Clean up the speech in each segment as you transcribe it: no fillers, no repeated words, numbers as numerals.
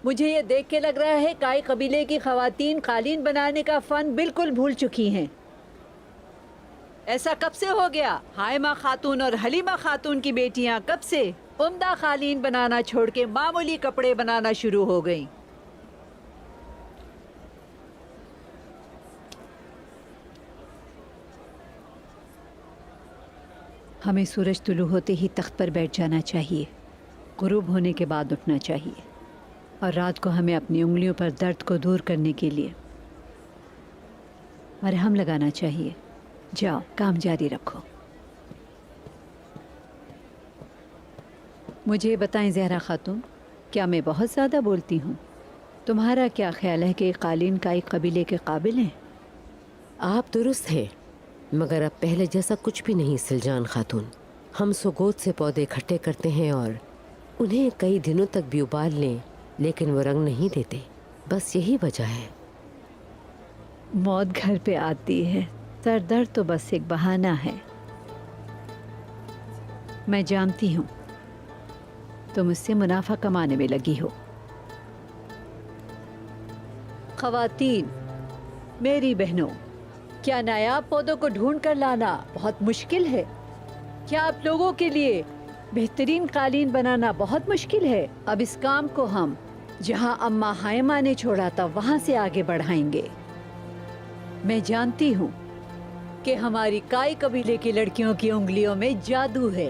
मुझे ये देख के लग रहा है काई कबीले की खवातीन कालीन बनाने का फन बिल्कुल भूल चुकी हैं। ऐसा कब से हो गया? हाइमा खातून और हलीमा खातून की बेटियां कब से उम्दा कालीन बनाना छोड़ के मामूली कपड़े बनाना शुरू हो गईं। हमें सूरज तुलू होते ही तख्त पर बैठ जाना चाहिए, गुरूब होने के बाद उठना चाहिए और रात को हमें अपनी उंगलियों पर दर्द को दूर करने के लिए मरहम लगाना चाहिए। जाओ, काम जारी रखो। मुझे बताएं ज़हरा खातून, क्या मैं बहुत ज़्यादा बोलती हूँ? तुम्हारा क्या ख्याल है कि कालीन काई कबीले के काबिल हैं? आप दुरुस्त हैं, मगर अब पहले जैसा कुछ भी नहीं सिलजान खातून। हम सुगोत से पौधे इकट्ठे करते हैं और उन्हें कई दिनों तक भी उबाल लें, लेकिन वो रंग नहीं देते। बस यही वजह है। मौत घर पे आती है, सर दर्द तो बस एक बहाना है। मैं जानती हूँ तुम इससे मुनाफा कमाने में लगी हो। खवातीन, मेरी बहनों, क्या नायाब पौधों को ढूंढ कर लाना बहुत मुश्किल है? क्या आप लोगों के लिए बेहतरीन कालीन बनाना बहुत मुश्किल है? अब इस काम को हम जहां अम्मा हाइमा ने छोड़ा था वहां से आगे बढ़ाएंगे। मैं जानती हूँ कि हमारी काई कबीले की लड़कियों की उंगलियों में जादू है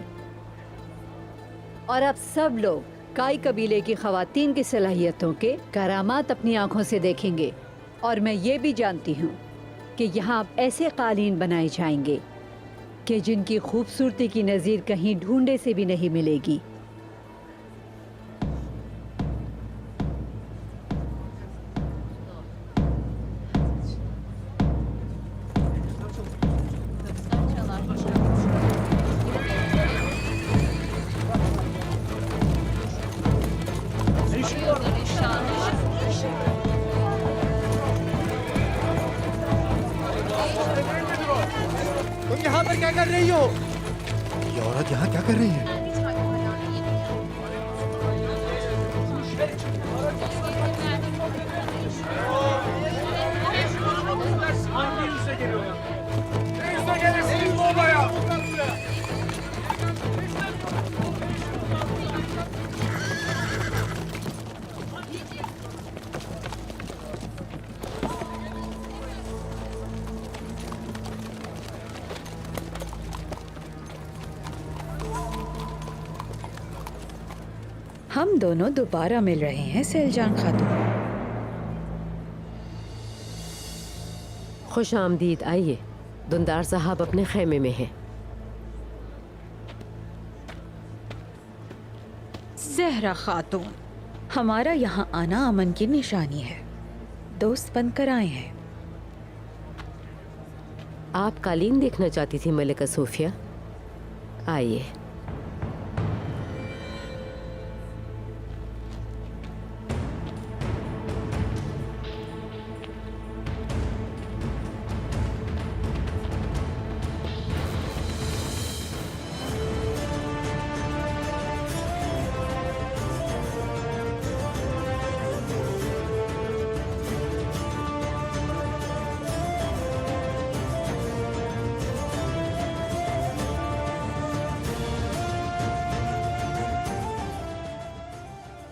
और अब सब लोग काई कबीले की खवातीन की सलाहियतों के करामात अपनी आंखों से देखेंगे। और मैं ये भी जानती हूँ कि यहाँ अब ऐसे कालीन बनाए जाएंगे कि जिनकी खूबसूरती की नज़ीर कहीं ढूंढे से भी नहीं मिलेगी। तुम यहाँ पर क्या कर रही हो? ये औरत यहाँ क्या कर रही है? हम दोनों दोबारा मिल रहे हैं सिलजान खातून। खुश आमदीद। आइए, दुंदार साहब अपने खेमे में हैं। ज़हरा खातून, हमारा यहाँ आना अमन की निशानी है। दोस्त बनकर आए हैं। आप कालीन देखना चाहती थी मलिका सूफिया? आइए।